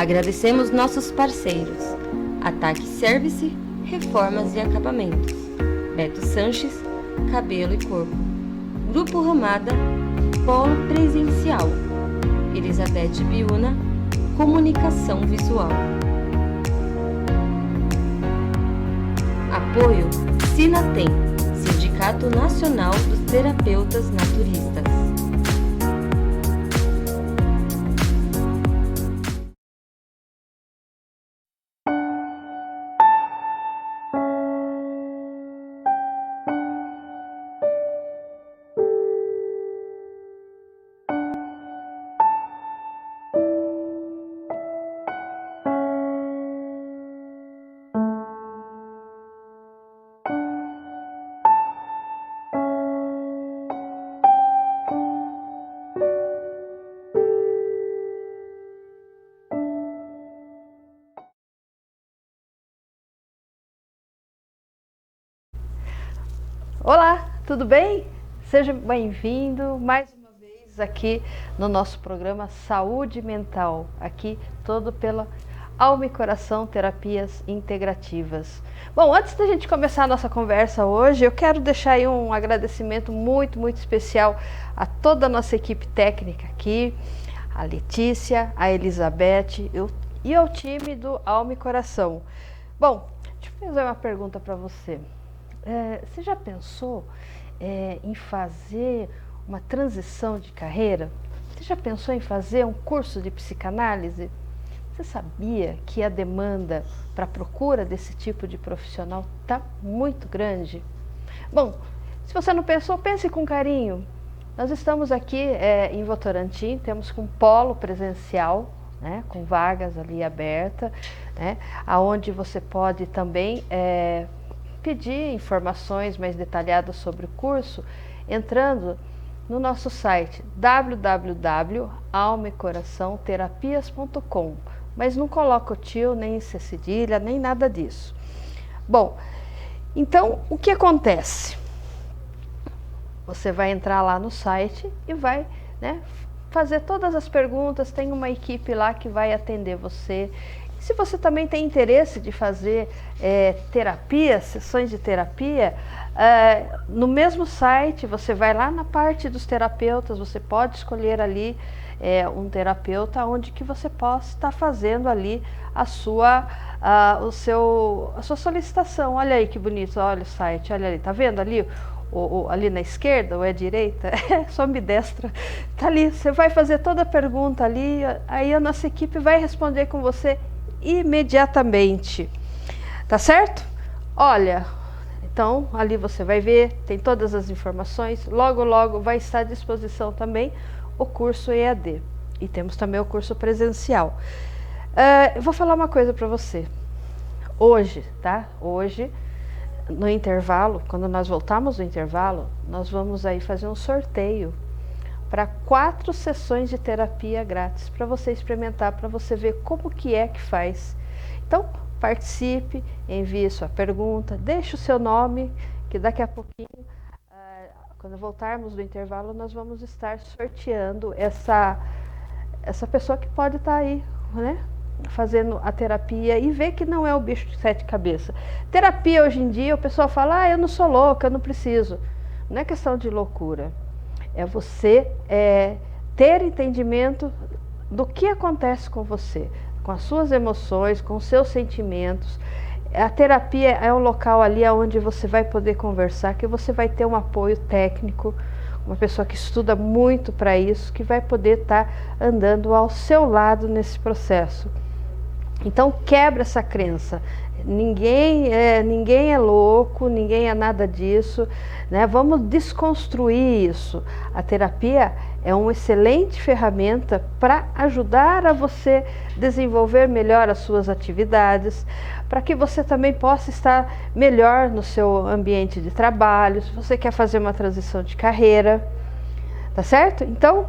Agradecemos nossos parceiros: Ataque Service, Reformas e Acabamentos, Beto Sanches, Cabelo e Corpo, Grupo Ramada, Polo Presencial, Elizabeth Biuna, Comunicação Visual. Apoio Sinatem, Sindicato Nacional dos Terapeutas Naturistas. Olá, tudo bem? Seja bem-vindo mais uma vez aqui no nosso programa Saúde Mental, aqui todo pela Alma e Coração Terapias Integrativas. Bom, antes da gente começar a nossa conversa hoje, eu quero deixar aí um agradecimento muito especial a toda a nossa equipe técnica aqui, a Letícia, a Elizabeth e ao time do Alma e Coração. Bom, deixa eu fazer uma pergunta para você. Você já pensou em fazer uma transição de carreira? Você já pensou em fazer um curso de psicanálise? Você sabia que a demanda para a procura desse tipo de profissional está muito grande? Bom, se você não pensou, pense com carinho. Nós estamos aqui em Votorantim, temos um polo presencial, né, com vagas ali abertas, né, onde você pode também pedir informações mais detalhadas sobre o curso entrando no nosso site www.almaecoraçãoterapias.com, mas não coloca o tio, nem cedilha, nem nada disso. Bom, então o que acontece? Você vai entrar lá no site e vai, né, fazer todas as perguntas, tem uma equipe lá que vai atender você. Se você também tem interesse de fazer terapia, sessões de terapia, no mesmo site você vai lá na parte dos terapeutas, você pode escolher ali um terapeuta onde que você possa estar fazendo ali a sua solicitação. Olha aí que bonito, olha o site, olha ali, tá vendo ali? Ali na esquerda ou é direita? Só ambidestra. Tá ali, você vai fazer toda a pergunta ali, aí a nossa equipe vai responder com você imediatamente, tá certo? Olha, então ali você vai ver, tem todas as informações, logo vai estar à disposição também o curso EAD e temos também o curso presencial. Eu vou falar uma coisa para você, hoje, tá? Hoje, no intervalo, quando nós voltarmos do intervalo, nós vamos aí fazer um sorteio para 4 sessões de terapia grátis, para você experimentar, para você ver como que é que faz. Então, participe, envie sua pergunta, deixe o seu nome, que daqui a pouquinho, quando voltarmos do intervalo, nós vamos estar sorteando essa pessoa que pode estar aí, né, fazendo a terapia e ver que não é o bicho de 7 cabeças. Terapia hoje em dia, o pessoal fala, eu não sou louca, eu não preciso. Não é questão de loucura. É você ter entendimento do que acontece com você, com as suas emoções, com os seus sentimentos. A terapia é um local ali onde você vai poder conversar, que você vai ter um apoio técnico, uma pessoa que estuda muito para isso, que vai poder estar andando ao seu lado nesse processo. Então quebra essa crença. Ninguém é louco, ninguém é nada disso, né? Vamos desconstruir isso. A terapia é uma excelente ferramenta para ajudar a você desenvolver melhor as suas atividades, para que você também possa estar melhor no seu ambiente de trabalho, se você quer fazer uma transição de carreira, tá certo? Então,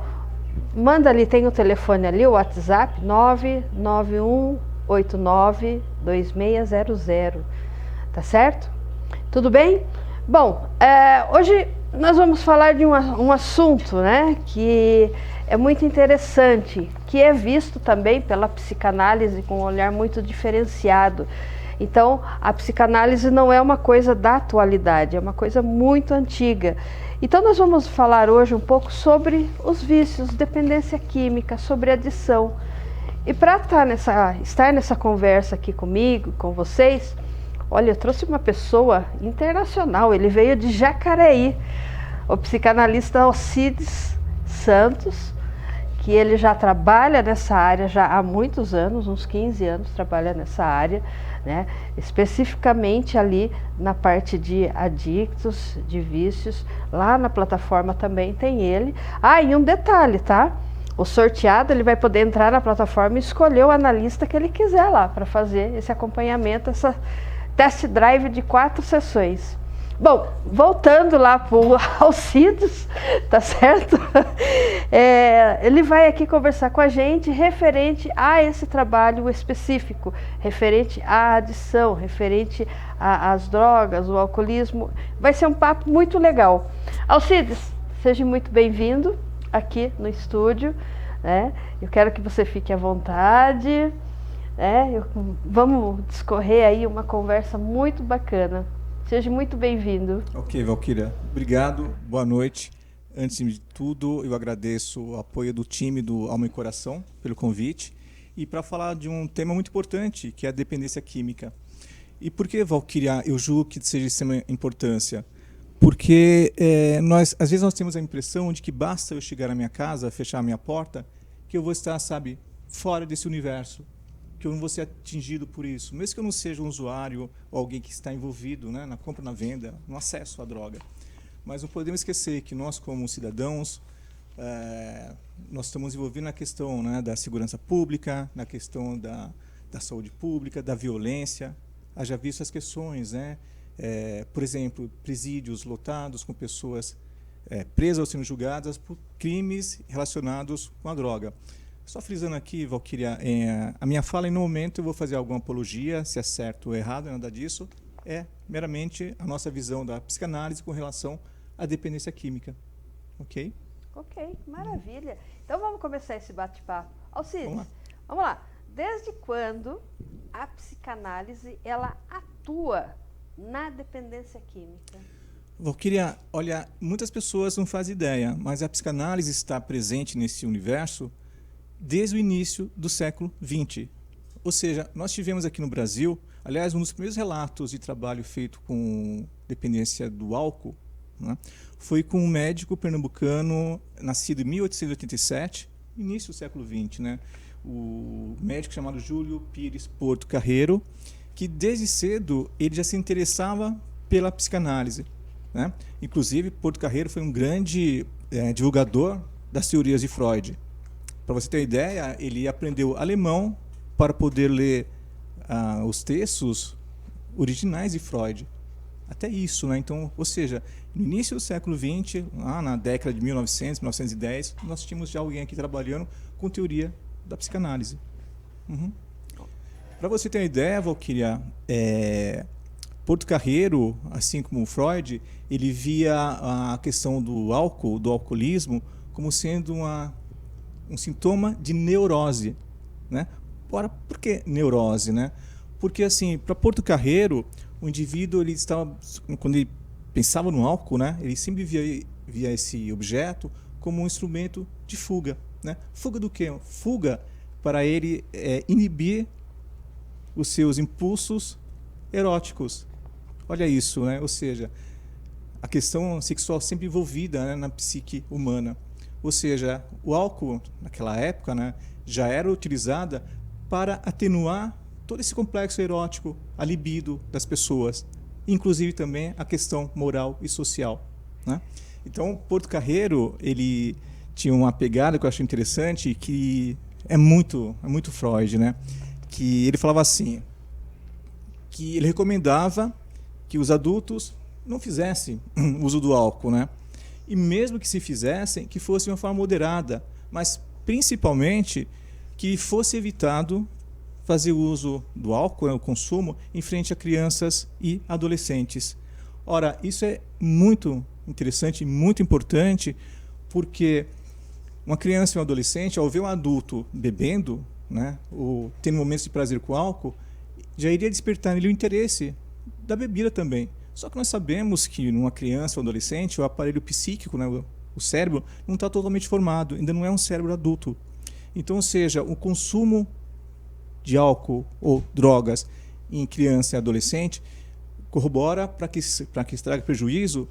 manda ali, tem o telefone ali, o WhatsApp, 991892600, tá certo? Tudo bem? Bom, hoje nós vamos falar de um assunto, né, que é muito interessante, que é visto também pela psicanálise com um olhar muito diferenciado. Então, a psicanálise não é uma coisa da atualidade, é uma coisa muito antiga. Então, nós vamos falar hoje um pouco sobre os vícios, dependência química, sobre adição. E para estar nessa conversa aqui comigo, com vocês, olha, eu trouxe uma pessoa internacional, ele veio de Jacareí, o psicanalista Alcides Santos, que ele já trabalha nessa área já há muitos anos, uns 15 anos trabalha nessa área, né? Especificamente ali na parte de adictos, de vícios. Lá na plataforma também tem ele. Ah, e um detalhe, tá? O sorteado, ele vai poder entrar na plataforma e escolher o analista que ele quiser lá para fazer esse acompanhamento, essa test drive de 4 sessões. Bom, voltando lá para o Alcides, tá certo? Ele vai aqui conversar com a gente referente a esse trabalho específico, referente à adição, referente às drogas, o alcoolismo. Vai ser um papo muito legal. Alcides, seja muito bem-vindo aqui no estúdio, né? Eu quero que você fique à vontade, né? Vamos discorrer aí uma conversa muito bacana. Seja muito bem-vindo. Ok, Valquíria. Obrigado, boa noite. Antes de tudo, eu agradeço o apoio do time do Alma e Coração pelo convite e para falar de um tema muito importante, que é a dependência química. E por que, Valquíria, eu julgo que seja de extrema importância? Porque às vezes nós temos a impressão de que basta eu chegar na minha casa, fechar a minha porta, que eu vou estar, sabe, fora desse universo, que eu não vou ser atingido por isso, mesmo que eu não seja um usuário ou alguém que está envolvido, né, na compra, na venda, no acesso à droga. Mas não podemos esquecer que nós, como cidadãos, nós estamos envolvidos na questão, né, da segurança pública, na questão da saúde pública, da violência. Haja visto as questões, né? Por exemplo, presídios lotados com pessoas presas ou sendo julgadas por crimes relacionados com a droga. Só frisando aqui, Valquíria, a minha fala, em nenhum momento eu vou fazer alguma apologia, se é certo ou errado, nada disso. É meramente a nossa visão da psicanálise com relação à dependência química. Ok? Ok, maravilha. Então vamos começar esse bate-papo. Alcides, vamos lá. Desde quando a psicanálise ela atua na dependência química? Valquíria, olha, muitas pessoas não fazem ideia, mas a psicanálise está presente nesse universo desde o início do século XX. Ou seja, nós tivemos aqui no Brasil, aliás, um dos primeiros relatos de trabalho feito com dependência do álcool, né, foi com um médico pernambucano, nascido em 1887, início do século XX, né, o médico chamado Júlio Pires Porto Carreiro, que desde cedo ele já se interessava pela psicanálise, né? Inclusive, Porto Carreiro foi um grande divulgador das teorias de Freud. Para você ter uma ideia, ele aprendeu alemão para poder ler os textos originais de Freud. Até isso, né? Então, ou seja, no início do século XX, lá na década de 1900, 1910, nós tínhamos já alguém aqui trabalhando com teoria da psicanálise. Uhum. Para você ter uma ideia, Valquíria, Porto Carreiro, assim como Freud, ele via a questão do álcool, do alcoolismo, como sendo um sintoma de neurose, né? Ora, por que neurose, né? Porque, assim, para Porto Carreiro, o indivíduo, ele estava, quando ele pensava no álcool, né, ele sempre via esse objeto como um instrumento de fuga, né? Fuga do quê? Fuga para ele inibir os seus impulsos eróticos. Olha isso, né? Ou seja, a questão sexual sempre envolvida, né, na psique humana. Ou seja, o álcool, naquela época, né, já era utilizada para atenuar todo esse complexo erótico, a libido das pessoas, inclusive também a questão moral e social, né? Então, Porto Carreiro, ele tinha uma pegada que eu acho interessante, que é muito Freud, né? Que ele falava assim, que ele recomendava que os adultos não fizessem uso do álcool, né? E mesmo que se fizessem, que fosse de uma forma moderada, mas principalmente que fosse evitado fazer uso do álcool, o consumo, em frente a crianças e adolescentes. Ora, isso é muito interessante e muito importante, porque uma criança e um adolescente, ao ver um adulto bebendo, né, ou tendo momentos de prazer com álcool, já iria despertar nele o interesse da bebida também. Só que nós sabemos que numa criança ou adolescente, o aparelho psíquico, né, o cérebro, não está totalmente formado, ainda não é um cérebro adulto. Então, ou seja, o consumo de álcool ou drogas em criança e adolescente corrobora para que se traga prejuízo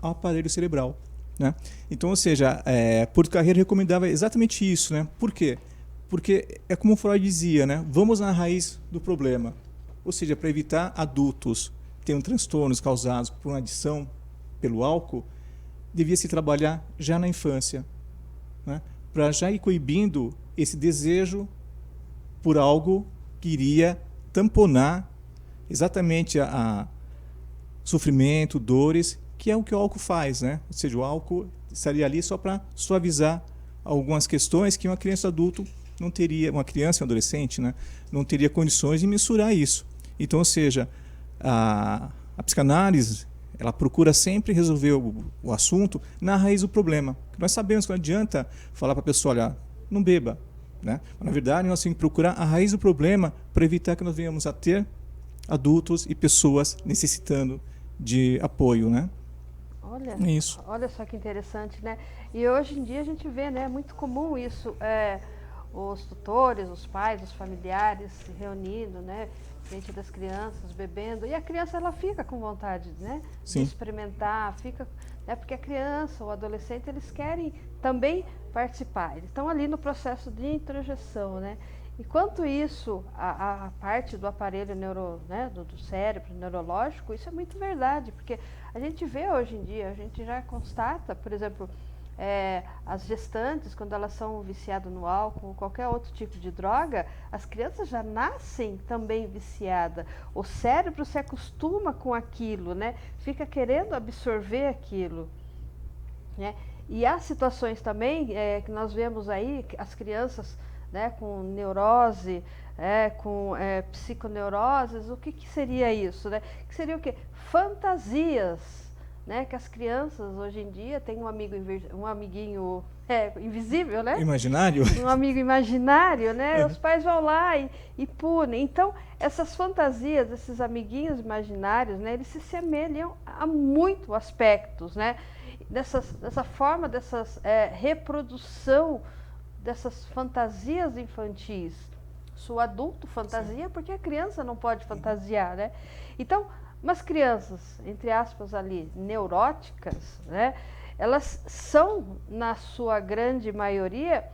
ao aparelho cerebral, né? Então, ou seja, Porto Carreiro recomendava exatamente isso, né? Por quê? Porque é como o Freud dizia, né? Vamos na raiz do problema. Ou seja, para evitar adultos terem transtornos causados por uma adição pelo álcool, devia se trabalhar já na infância, né? Para já ir coibindo esse desejo por algo que iria tamponar exatamente a sofrimento, dores, que é o que o álcool faz, né? Ou seja, o álcool estaria ali só para suavizar algumas questões que uma criança adulto não teria, uma criança e um adolescente, né, não teria condições de mensurar isso. Então, ou seja, a psicanálise, ela procura sempre resolver o assunto na raiz do problema. Nós sabemos que não adianta falar para a pessoa, olha, não beba, né? Mas, na verdade, nós temos que procurar a raiz do problema para evitar que nós venhamos a ter adultos e pessoas necessitando de apoio, né? Olha só que interessante, né? E hoje em dia a gente vê, né? É muito comum isso, os tutores, os pais, os familiares se reunindo, né? Frente das crianças, bebendo, e a criança ela fica com vontade, né? De experimentar, fica, né? Porque a criança, o adolescente, eles querem também participar. Eles estão ali no processo de introjeção, né? Enquanto isso, a parte do aparelho do cérebro neurológico, isso é muito verdade, porque a gente vê hoje em dia, a gente já constata, por exemplo, as gestantes, quando elas são viciadas no álcool ou qualquer outro tipo de droga, as crianças já nascem também viciadas. O cérebro se acostuma com aquilo, né? Fica querendo absorver aquilo, né? E há situações também que nós vemos aí, as crianças, né, com neurose, com psiconeuroses. O que seria isso, né? Que seria o quê? Fantasias, né? Que as crianças hoje em dia têm um amiguinho invisível, né? Imaginário? Um amigo imaginário, né? Os pais vão lá e punem. Então, essas fantasias, esses amiguinhos imaginários, né? Eles se semelham a muitos aspectos, né? Dessa forma, dessas reprodução dessas fantasias infantis. Sou adulto fantasia porque a criança não pode fantasiar, né? Então, mas crianças, entre aspas ali, neuróticas, né? Elas são, na sua grande maioria,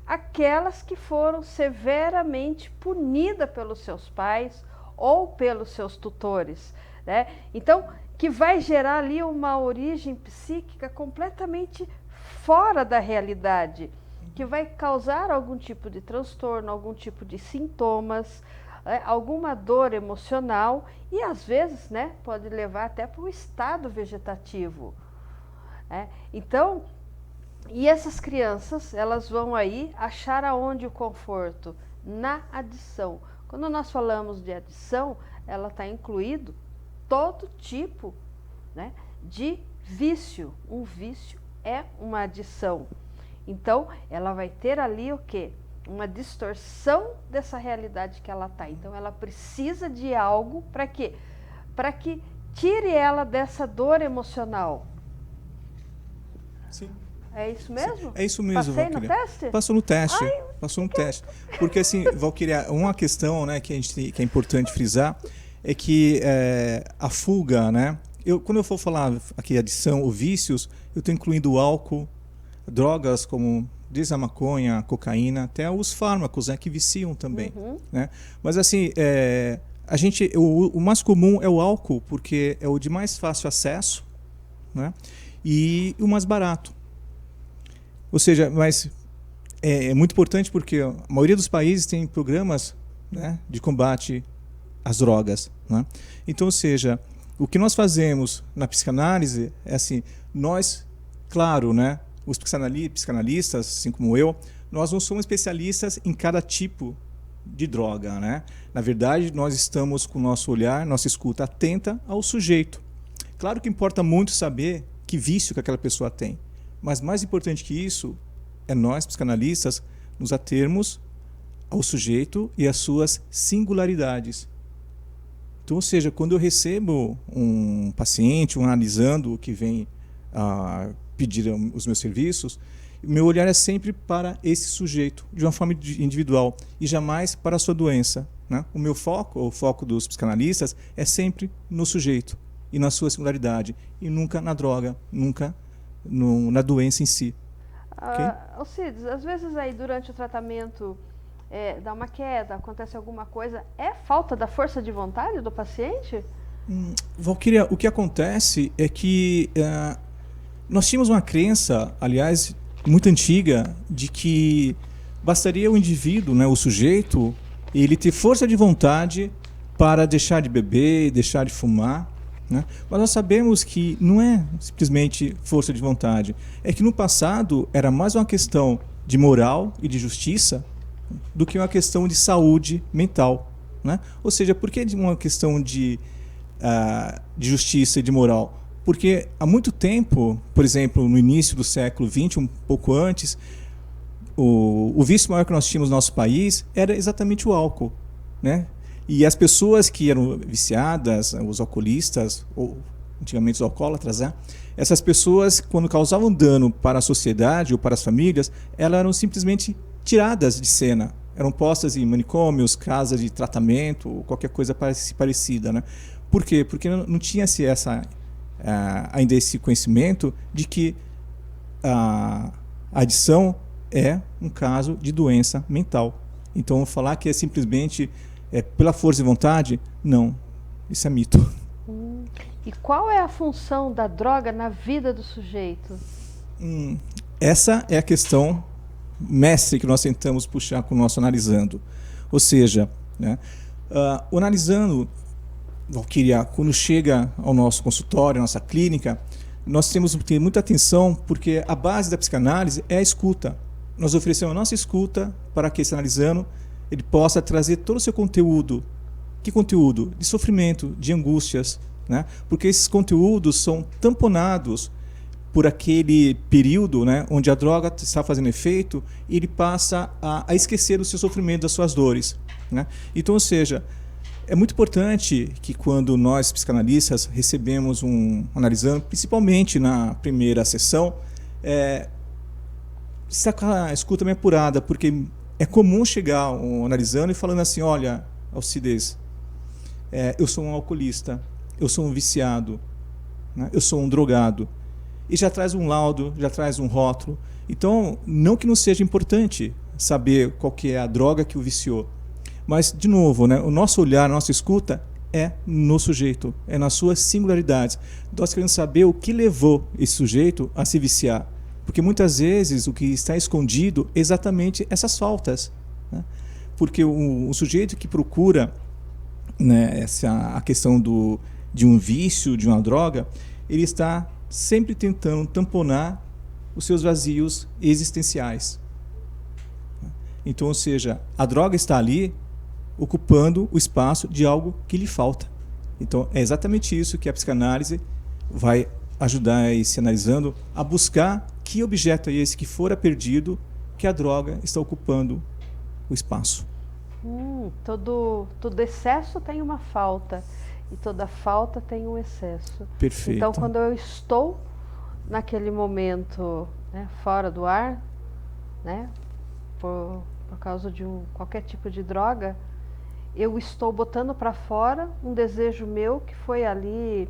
aquelas que foram severamente punidas pelos seus pais ou pelos seus tutores, né? Então, que vai gerar ali uma origem psíquica completamente fora da realidade, que vai causar algum tipo de transtorno, algum tipo de sintomas, alguma dor emocional e às vezes, né, pode levar até para o estado vegetativo. Então, e essas crianças, elas vão aí achar aonde o conforto? Na adição. Quando nós falamos de adição, ela está incluído todo tipo, né, de vício. Um vício é uma adição. Então, ela vai ter ali o quê? Uma distorção dessa realidade que ela está. Então, ela precisa de algo para quê? Para que tire ela dessa dor emocional. Sim. É isso mesmo? Sim. É isso mesmo, Passei Valquíria. no teste? Passou no teste. Passou no teste. Porque, assim, Valquíria, uma questão, né, que é importante frisar é que a fuga, né? Quando eu for falar aqui adição ou vícios, eu estou incluindo o álcool, drogas como desde a maconha, a cocaína, até os fármacos, né, que viciam também. Né? Mas assim, o mais comum é o álcool, porque é o de mais fácil acesso, né, e o mais barato. Ou seja, mas é muito importante porque a maioria dos países tem programas, né, de combate às drogas. Né? Então, ou seja, o que nós fazemos na psicanálise é assim, nós, claro, né, os psicanalistas, assim como eu, nós não somos especialistas em cada tipo de droga, né? Na verdade, nós estamos com o nosso olhar, nossa escuta atenta ao sujeito. Claro que importa muito saber que vício que aquela pessoa tem. Mas mais importante que isso é nós, psicanalistas, nos atermos ao sujeito e às suas singularidades. Então, ou seja, quando eu recebo um paciente, um analisando que vem pedir os meus serviços, meu olhar é sempre para esse sujeito, de uma forma individual, e jamais para a sua doença, né? O meu foco, o foco dos psicanalistas, é sempre no sujeito e na sua singularidade, e nunca na droga, nunca na doença em si. Okay? Alcides, às vezes aí durante o tratamento dá uma queda, acontece alguma coisa, é falta da força de vontade do paciente? Valquíria, o que acontece é que nós tínhamos uma crença, aliás, muito antiga, de que bastaria o indivíduo, né, o sujeito, ele ter força de vontade para deixar de beber, deixar de fumar, né? Mas nós sabemos que não é simplesmente força de vontade, é que no passado era mais uma questão de moral e de justiça do que uma questão de saúde mental, né? Ou seja, por que uma questão de justiça e de moral? Porque há muito tempo, por exemplo, no início do século XX, um pouco antes, o vício maior que nós tínhamos no nosso país era exatamente o álcool, né? E as pessoas que eram viciadas, os alcoolistas, ou antigamente os alcoólatras, né? Essas pessoas, quando causavam dano para a sociedade ou para as famílias, elas eram simplesmente tiradas de cena. Eram postas em manicômios, casas de tratamento, ou qualquer coisa parecida, né? Por quê? Porque não tinha-se ainda esse conhecimento de que a adição é um caso de doença mental. Então, falar que é simplesmente pela força de vontade, não. Isso é mito. E qual é a função da droga na vida do sujeito? Essa é a questão mestre que nós tentamos puxar com o nosso analisando. Ou seja, né, o analisando, Valquíria, quando chega ao nosso consultório, à nossa clínica, nós temos que ter muita atenção, porque a base da psicanálise é a escuta. Nós oferecemos a nossa escuta para que esse analisando ele possa trazer todo o seu conteúdo. Que conteúdo? De sofrimento, de angústias, né? Porque esses conteúdos são tamponados por aquele período, né, onde a droga está fazendo efeito, e ele passa a esquecer o seu sofrimento, das suas dores, né? Então, ou seja, é muito importante que quando nós, psicanalistas, recebemos um analisando, principalmente na primeira sessão, está com a escuta bem apurada, porque é comum chegar um analisando e falando assim, olha, Alcides, eu sou um alcoolista, eu sou um viciado, né, eu sou um drogado, e já traz um laudo, já traz um rótulo. Então, não que não seja importante saber qual que é a droga que o viciou, mas, de novo, né, o nosso olhar, a nossa escuta é no sujeito, é nas suas singularidades. Nós queremos saber o que levou esse sujeito a se viciar. Porque muitas vezes o que está escondido é exatamente essas faltas, né? Porque o sujeito que procura, né, a questão de um vício, de uma droga, ele está sempre tentando tamponar os seus vazios existenciais. Então, ou seja, a droga está ali ocupando o espaço de algo que lhe falta. Então, é exatamente isso que a psicanálise vai ajudar esse analisando a buscar que objeto é esse que fora perdido que a droga está ocupando o espaço. Todo excesso tem uma falta e toda falta tem um excesso. Perfeito. Então, quando eu estou naquele momento, né, fora do ar, né, por causa de qualquer tipo de droga, eu estou botando para fora um desejo meu que foi ali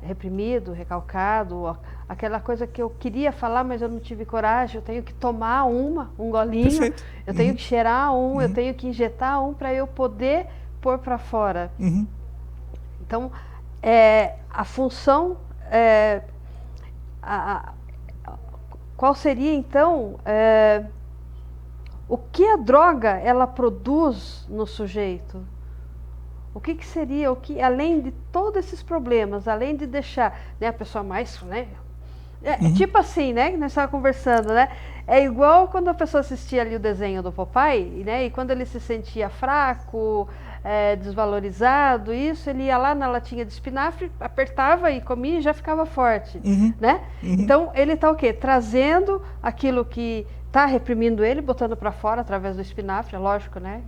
reprimido, recalcado, aquela coisa que eu queria falar, mas eu não tive coragem, eu tenho que tomar um golinho, Perfeito. Eu tenho que cheirar eu tenho que injetar para eu poder pôr para fora. Então, a função, qual seria então o que a droga ela produz no sujeito? O que seria, além de todos esses problemas, além de deixar, né, a pessoa mais, né, Tipo assim, né, que nós estávamos conversando, né? É igual quando a pessoa assistia ali o desenho do Popeye, né? E quando ele se sentia fraco, desvalorizado, isso, ele ia lá na latinha de espinafre, apertava e comia e já ficava forte, né? Então, ele está o quê? Trazendo aquilo que está reprimindo ele, botando para fora através do espinafre, é lógico, né?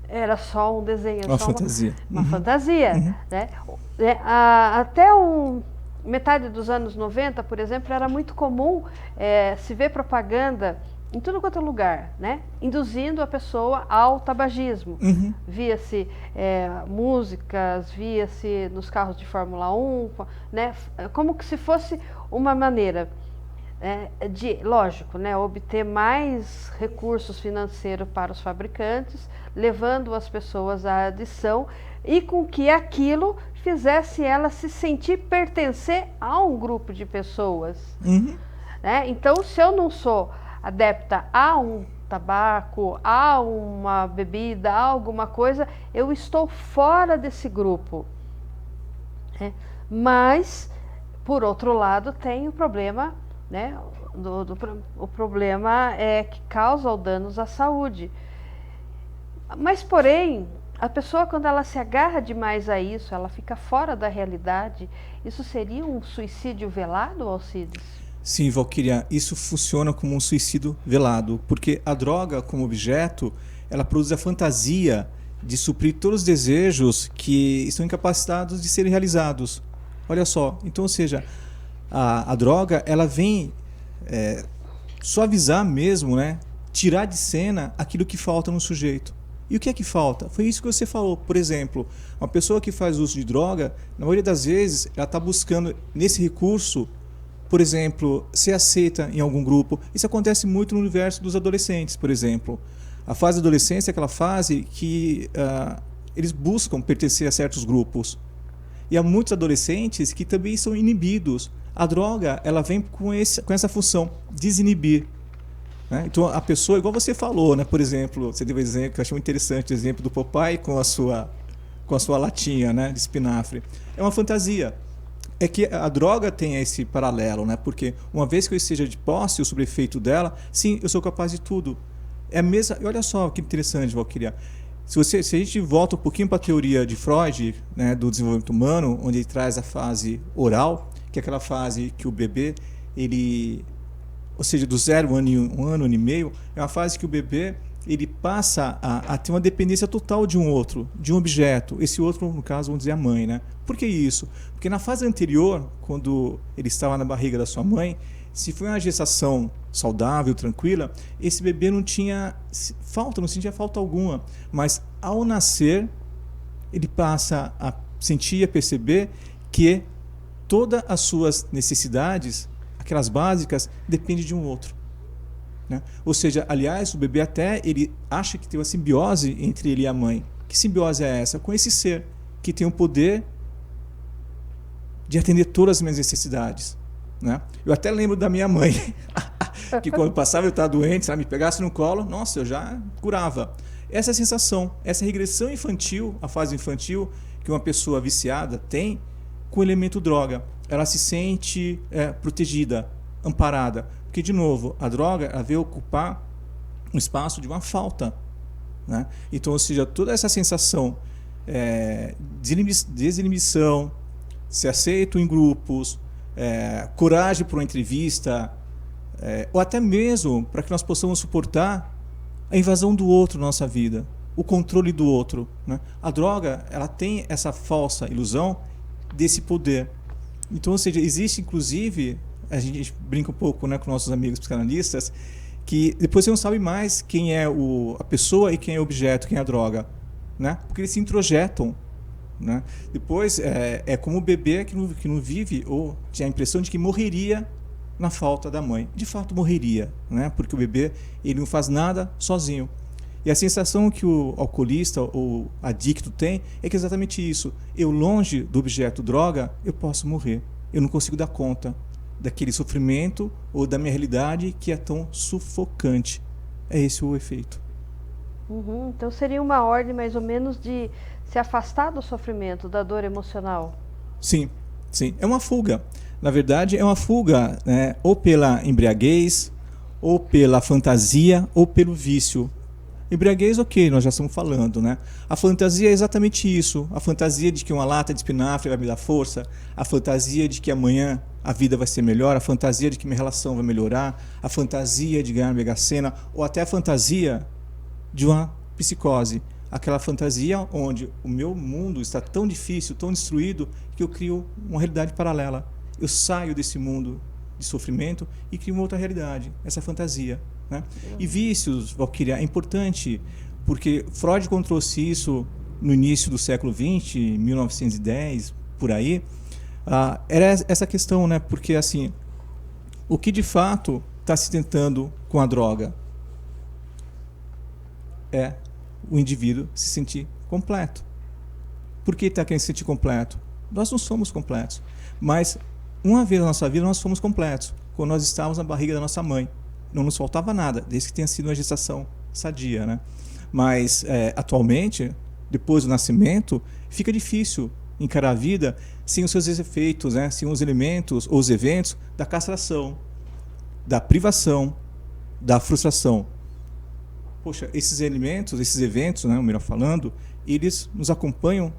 Era só um desenho. Uma fantasia. Uma fantasia, né? Até metade dos anos 90, por exemplo, era muito comum se ver propaganda em tudo quanto é lugar, né? Induzindo a pessoa ao tabagismo. Via-se músicas, via-se nos carros de Fórmula 1, né? Como que se fosse uma maneira de, lógico, né, obter mais recursos financeiros para os fabricantes, levando as pessoas à adição e com que aquilo fizesse ela se sentir pertencer a um grupo de pessoas. Né? Então, se eu não sou adepta a um tabaco, a uma bebida, a alguma coisa, eu estou fora desse grupo. Né? Mas, por outro lado, tem o problema, né? O problema que causa danos à saúde. Mas, porém, a pessoa, quando ela se agarra demais a isso, ela fica fora da realidade. Isso seria um suicídio velado, Alcides? Sim, Valquíria, isso funciona como um suicídio velado, porque a droga, como objeto, ela produz a fantasia de suprir todos os desejos que estão incapacitados de serem realizados. Olha só, então, ou seja, a droga, ela vem suavizar mesmo, né? Tirar de cena aquilo que falta no sujeito. E o que é que falta? Foi isso que você falou. Por exemplo, uma pessoa que faz uso de droga, na maioria das vezes, ela está buscando nesse recurso, por exemplo, ser aceita em algum grupo. Isso acontece muito no universo dos adolescentes, por exemplo. A fase da adolescência é aquela fase que eles buscam pertencer a certos grupos. E há muitos adolescentes que também são inibidos. A droga, ela vem com essa função, desinibir. Né? Então, a pessoa, igual você falou, né? Por exemplo, você deu um exemplo que eu achei muito interessante, o exemplo do Popeye com a sua latinha, né, de espinafre. É uma fantasia. É que a droga tem esse paralelo, né? Porque uma vez que eu esteja de posse sobre o efeito dela, sim, eu sou capaz de tudo. É a mesma. Olha só que interessante, Valquíria. Se a gente volta um pouquinho para a teoria de Freud, né, do desenvolvimento humano, onde ele traz a fase oral, que é aquela fase que o bebê, ou seja, do 0 a 1 ano e meio, é uma fase que o bebê ele passa a ter uma dependência total de um outro, de um objeto. Esse outro, no caso, vamos dizer a mãe, né? Por que isso? Porque na fase anterior, quando ele estava na barriga da sua mãe, se foi uma gestação saudável, tranquila, esse bebê não tinha falta, não sentia falta alguma. Mas ao nascer, ele passa a sentir e a perceber que todas as suas necessidades, aquelas básicas, dependem de um outro. Né? Ou seja, aliás, o bebê até ele acha que tem uma simbiose entre ele e a mãe. Que simbiose é essa? Com esse ser que tem o poder de atender todas as minhas necessidades. Né? Eu até lembro da minha mãe, que quando passava eu estava doente, se ela me pegasse no colo, nossa, eu já curava. Essa sensação, essa regressão infantil, a fase infantil que uma pessoa viciada tem com o elemento droga. Ela se sente protegida, amparada. Porque, de novo, a droga ela veio ocupar um espaço de uma falta. Né? Então, ou seja, toda essa sensação desinibição, ser aceito em grupos, coragem para uma entrevista, ou até mesmo para que nós possamos suportar a invasão do outro na nossa vida, o controle do outro. Né? A droga ela tem essa falsa ilusão desse poder. Então, ou seja, existe inclusive, a gente brinca um pouco, né, com nossos amigos psicanalistas, que depois você não sabe mais quem é a pessoa e quem é o objeto, quem é a droga. Né? Porque eles se introjetam. Né? Depois, é como o bebê que não vive ou tinha a impressão de que morreria na falta da mãe. De fato, morreria, né? Porque o bebê ele não faz nada sozinho. E a sensação que o alcoolista ou adicto tem é que é exatamente isso. Eu, longe do objeto droga, eu posso morrer. Eu não consigo dar conta daquele sofrimento ou da minha realidade que é tão sufocante. É esse o efeito. Então seria uma ordem mais ou menos de se afastar do sofrimento, da dor emocional. Sim, sim. É uma fuga. Na verdade, é uma fuga, né, ou pela embriaguez, ou pela fantasia, ou pelo vício. Embriaguez, ok, nós já estamos falando, né? A fantasia é exatamente isso. A fantasia de que uma lata de espinafre vai me dar força, a fantasia de que amanhã a vida vai ser melhor, a fantasia de que minha relação vai melhorar, a fantasia de ganhar Mega Sena, ou até a fantasia de uma psicose. Aquela fantasia onde o meu mundo está tão difícil, tão destruído, que eu crio uma realidade paralela. Eu saio desse mundo de sofrimento e crio uma outra realidade, essa fantasia. Né? E vícios, Valquíria, é importante, porque Freud, quando trouxe isso no início do século XX, 1910, por aí, era essa questão, né? Porque assim, o que de fato está se tentando com a droga é o indivíduo se sentir completo. Por que está querendo se sentir completo? Nós não somos completos, mas uma vez na nossa vida nós fomos completos, quando nós estávamos na barriga da nossa mãe. Não nos faltava nada, desde que tenha sido uma gestação sadia, né? Mas atualmente, depois do nascimento, fica difícil encarar a vida sem os seus efeitos, né? Sem os elementos ou os eventos da castração, da privação, da frustração. Poxa, esses elementos, esses eventos, né, melhor falando, eles nos acompanham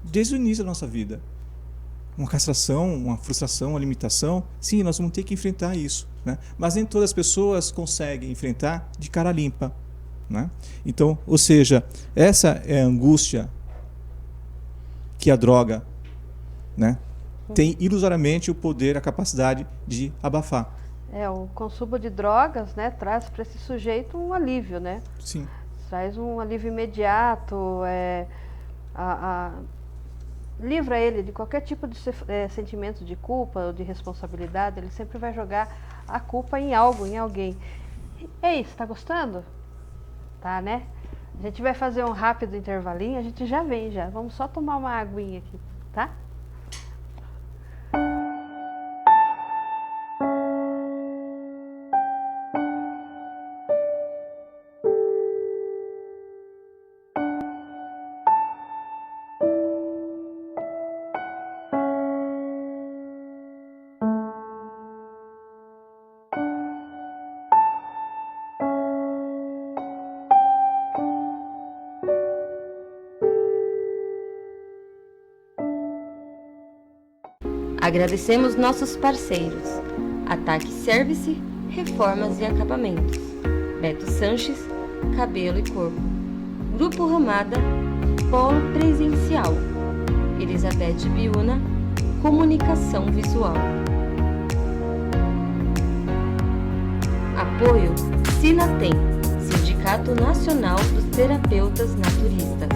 desde o início da nossa vida. Uma castração, uma frustração, uma limitação, sim, nós vamos ter que enfrentar isso, né? Mas nem todas as pessoas conseguem enfrentar de cara limpa, né? Então, ou seja, essa é a angústia que a droga, né, tem ilusoriamente o poder, a capacidade de abafar. O consumo de drogas, né, traz para esse sujeito um alívio, né? Sim. Traz um alívio imediato, livra ele de qualquer tipo de sentimento de culpa ou de responsabilidade. Ele sempre vai jogar a culpa em algo, em alguém. Ei, você tá gostando? Tá, né? A gente vai fazer um rápido intervalinho, a gente já vem já. Vamos só tomar uma aguinha aqui, tá? Agradecemos nossos parceiros: Ataque Service, Reformas e Acabamentos, Beto Sanches, Cabelo e Corpo, Grupo Ramada, Polo Presencial, Elizabeth Biuna, Comunicação Visual. Apoio Sinatem, Sindicato Nacional dos Terapeutas Naturistas.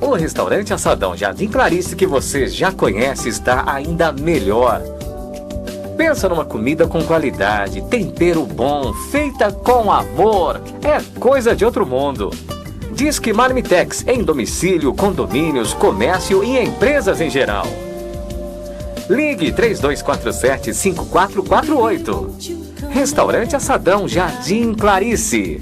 O restaurante Assadão Jardim Clarice, que você já conhece, está ainda melhor. Pensa numa comida com qualidade, tempero bom, feita com amor. É coisa de outro mundo. Disque Marmitex em domicílio, condomínios, comércio e empresas em geral. Ligue 3247-5448. Restaurante Assadão Jardim Clarice.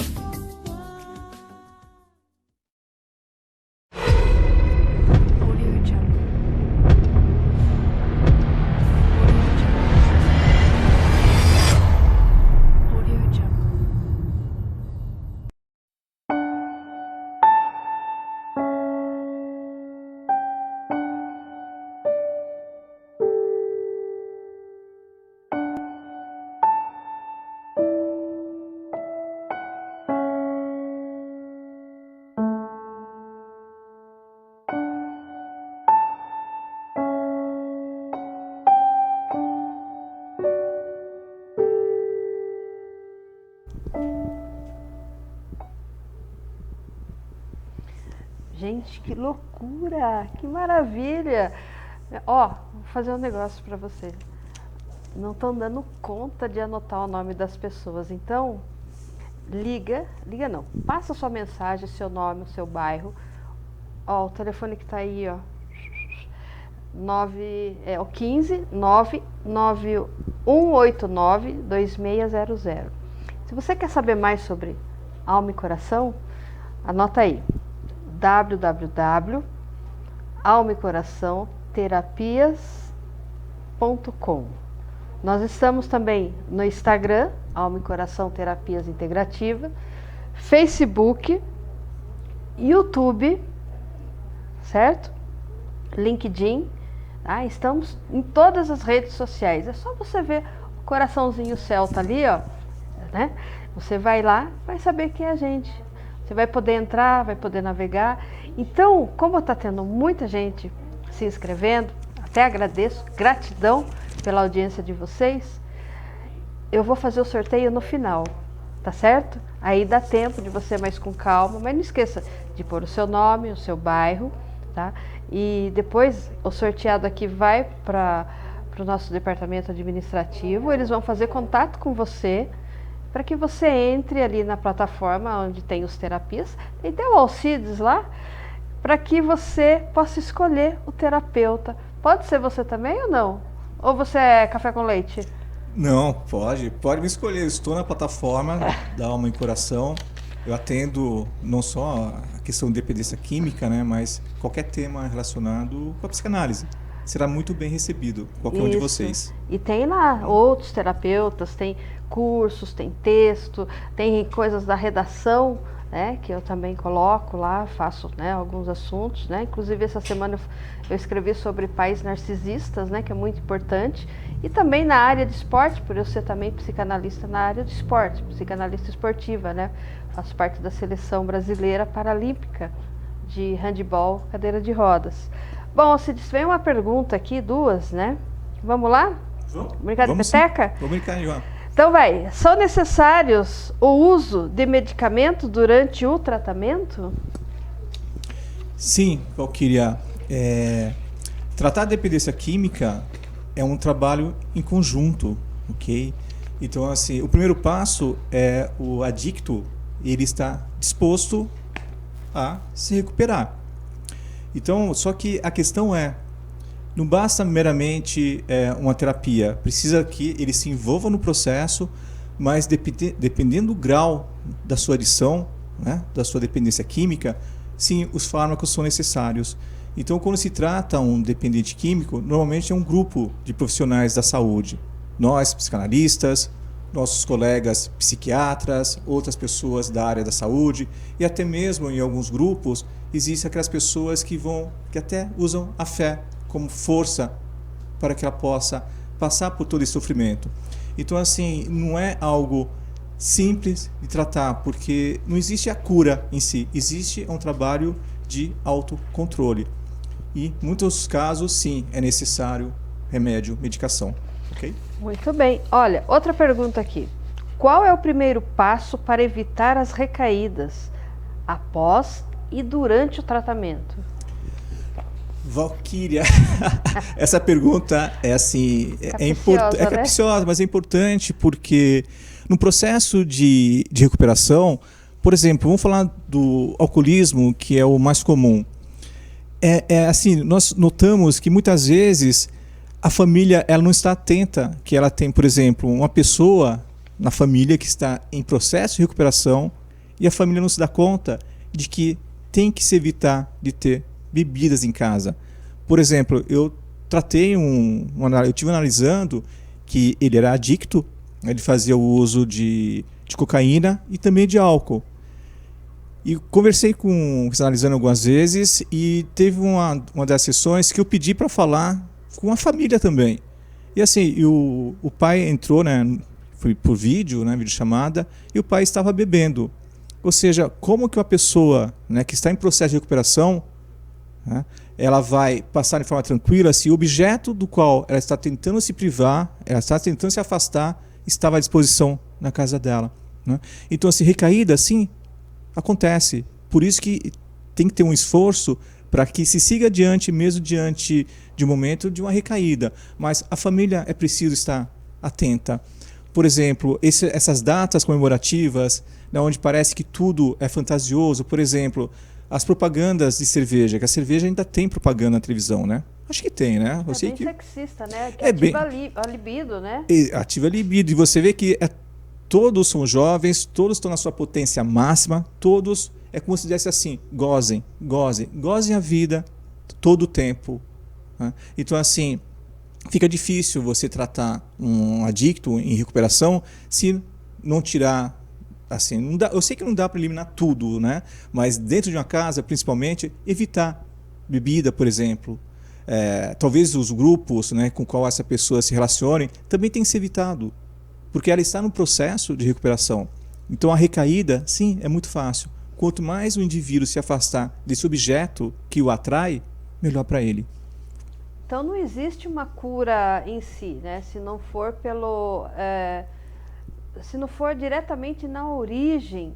Gente, que loucura, que maravilha. Ó, vou fazer um negócio para você. Não estão dando conta de anotar o nome das pessoas, então liga não, passa sua mensagem, seu nome, o seu bairro. Ó, o telefone que tá aí, ó, o 15 99189 2600. Se você quer saber mais sobre alma e coração, anota aí, www.almaecoraçãoterapias.com. Nós estamos também no Instagram, Alma e Coração Terapias Integrativa, Facebook, YouTube, certo? LinkedIn, tá? Estamos em todas as redes sociais. É só você ver o coraçãozinho celta ali, ó, né? Você vai lá, vai saber quem é a gente. Você vai poder entrar, vai poder navegar. Então, como está tendo muita gente se inscrevendo, até agradeço, gratidão pela audiência de vocês. Eu vou fazer o sorteio no final, tá certo? Aí dá tempo de você mais com calma, mas não esqueça de pôr o seu nome, o seu bairro, tá? E depois o sorteado aqui vai para o nosso departamento administrativo, eles vão fazer contato com você para que você entre ali na plataforma onde tem os terapias, tem até o Alcides lá, para que você possa escolher o terapeuta. Pode ser você também ou não? Ou você é café com leite? Não, pode me escolher. Eu estou na plataforma da Alma e Coração. Eu atendo não só a questão de dependência química, né, mas qualquer tema relacionado com a psicanálise. Será muito bem recebido, qualquer um de vocês. E tem lá outros terapeutas, tem cursos, tem texto, tem coisas da redação, né, que eu também coloco lá, faço, né, alguns assuntos, né, inclusive essa semana eu escrevi sobre pais narcisistas, né, que é muito importante, e também na área de esporte, por eu ser também psicanalista na área de esporte, psicanalista esportiva, né, faço parte da seleção brasileira paralímpica de handebol, cadeira de rodas. Bom, se vem uma pergunta aqui, duas, né, vamos lá? Vamos brincar de peteca? Vamos brincar, João. Então vai, são necessários o uso de medicamento durante o tratamento? Sim, Valquíria. Tratar a dependência química é um trabalho em conjunto, ok? Então, assim, o primeiro passo é o adicto, ele está disposto a se recuperar. Então, só que a questão não basta meramente uma terapia, precisa que ele se envolva no processo, mas dependendo do grau da sua adição, né, da sua dependência química, sim, os fármacos são necessários. Então, quando se trata um dependente químico, normalmente é um grupo de profissionais da saúde. Nós, psicanalistas, nossos colegas psiquiatras, outras pessoas da área da saúde, e até mesmo em alguns grupos, existem aquelas pessoas que até usam a fé como força para que ela possa passar por todo esse sofrimento. Então, assim, não é algo simples de tratar, porque não existe a cura em si, existe um trabalho de autocontrole. E, em muitos casos, sim, é necessário remédio, medicação. Ok? Muito bem. Olha, outra pergunta aqui. Qual é o primeiro passo para evitar as recaídas após e durante o tratamento? Valquíria, essa pergunta é assim, capciosa, mas é importante porque no processo de recuperação, por exemplo, vamos falar do alcoolismo, que é o mais comum. Assim, nós notamos que muitas vezes a família ela não está atenta, que ela tem, por exemplo, uma pessoa na família que está em processo de recuperação e a família não se dá conta de que tem que se evitar de ter bebidas em casa. Por exemplo, eu estive analisando que ele era adicto, ele fazia o uso de cocaína e também de álcool. E conversei analisando algumas vezes e teve uma das sessões que eu pedi para falar com a família também. E assim, o pai entrou, né, foi por vídeo, né, videochamada, e o pai estava bebendo. Ou seja, como que uma pessoa, né, que está em processo de recuperação, né, ela vai passar de forma tranquila se o objeto do qual ela está tentando se privar, ela está tentando se afastar, estava à disposição na casa dela, né? Então, assim, recaída, sim, acontece. Por isso que tem que ter um esforço para que se siga adiante, mesmo diante de um momento de uma recaída. Mas a família é preciso estar atenta. Por exemplo, essas datas comemorativas, né, onde parece que tudo é fantasioso, por exemplo, as propagandas de cerveja, que a cerveja ainda tem propaganda na televisão, né? Acho que tem, né? É bem sexista, né? Que é ativa a libido, né? Ativa a libido. E você vê que todos são jovens, todos estão na sua potência máxima, todos, é como se dissesse assim, gozem a vida todo o tempo. Né? Então, assim, fica difícil você tratar um adicto em recuperação se não tirar, assim, não dá, eu sei que não dá para eliminar tudo, né? Mas dentro de uma casa, principalmente, evitar bebida, por exemplo. Talvez os grupos, né, com qual essa pessoa se relacione também tem que ser evitado, porque ela está no processo de recuperação. Então a recaída, sim, é muito fácil. Quanto mais o indivíduo se afastar desse objeto que o atrai, melhor para ele. Então não existe uma cura em si, né? Se não for se não for diretamente na origem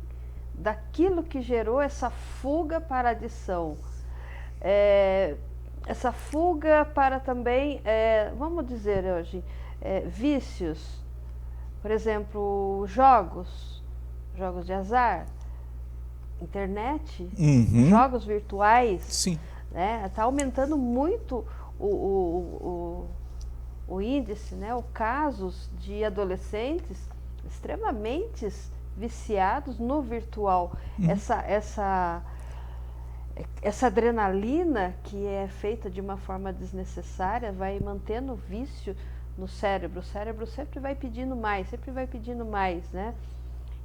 daquilo que gerou essa fuga para a adição. Essa fuga para também, vamos dizer hoje, vícios, por exemplo, jogos de azar, internet, jogos virtuais. Sim. Né? Está aumentando muito o índice, né? O casos de adolescentes extremamente viciados no virtual. Essa adrenalina que é feita de uma forma desnecessária vai mantendo o vício no cérebro. O cérebro sempre vai pedindo mais, né?